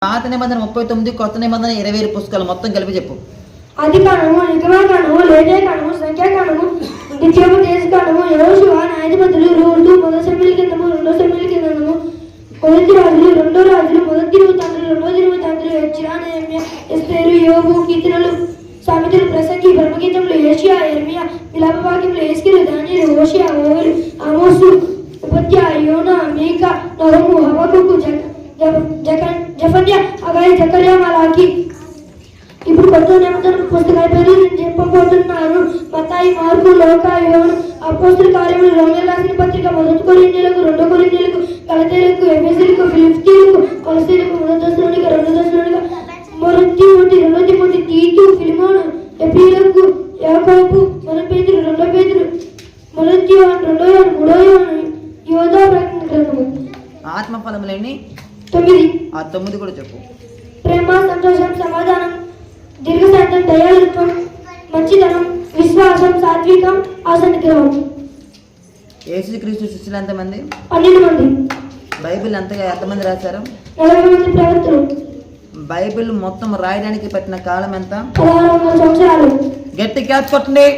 పాత నిబంధన 39, కొత్త నిబంధన 20 పుస్తకాలు మొత్తం కలిపి చెప్పు. ఆది కాండము, నిర్గమకాండము, లేవియకాండము, సంఖ్యాకాండము, ద్వితీయోపదేశకాండము, యెహోషువ, న్యాయాధిపతులు, రూతు, మొదటి సమూయేలు గ్రంథము, రెండో సమూయేలు గ్రంథము, మొదటి రాజులు, రెండో రాజులు, మొదటి దినవృత్తాంతాలు, రెండో దినవృత్తాంతాలు, హెజ్రా, నెహెమ్యా, ఎస్తేరు, యోబు, కీర్తనలు, సామెతలు, ప్రసంగి, బ్రహ్మగీతములు, యెషయా, యెర్మీయా, విలాపవాక్యములు, యేస్కేలు, దానియేలు, హోషేయ, ఓవేలు, ఆమోసు, ఉపద్యా, యోనా, మీకా, నహూము, హబక్కూకు, జెఫన్యా, హగ్గయి, జకర్యా, మలాకి. ఇప్పుడు కొత్త నిబంధన పుస్తకాల పేర్లు నేను చెప్పబోతున్నాను. మత్తాయి, మార్కు, లూకా, యోహాను, అపోస్తలుల కార్యములు, రోమీయులకు రాసిన పత్రిక, మొదటి కొరింథీయులకు, రెండో కొరింథీయులకు, గలతీయులకు, ఎఫెసీయులకు, ఫిలిప్పీయులకు, కొలస్సీయులకు, మొదటి దశలోనిక, రెండో దశలోనిక, మొదటి తిమోతి, రెండో తిమోతి, తీతు, ఫిలిమోను, ఎఫెసీయులకు, యాకోబు, మొదటి పేతురు, రెండో పేతురు, మొదటి యోహాను, రెండో యోహాను, మూడో యోహాను, యోధా ప్రకటన గ్రంథము. ఆత్మ ఫలములేని 9. ఆ 9 కూడా చెప్పు. ప్రేమ, సంతోషం, సమాధానం, దీర్ఘశాంతం, దయాళుత్వం, మంచితనం, విశ్వాసం, సాత్వికం, ఆసనిగ్రహం. యేసుక్రీస్తు శిష్యులు ఎంతమంది? 12 మంది. బైబిల్ ఎంతమంది రాశారు? 40 మంది ప్రవక్తలు. బైబిల్ మొత్తం రాయడానికి పట్టిన కాలం ఎంత? 1600 సంవత్సరాలు. గట్టి క్యాచ్ కొట్టండి.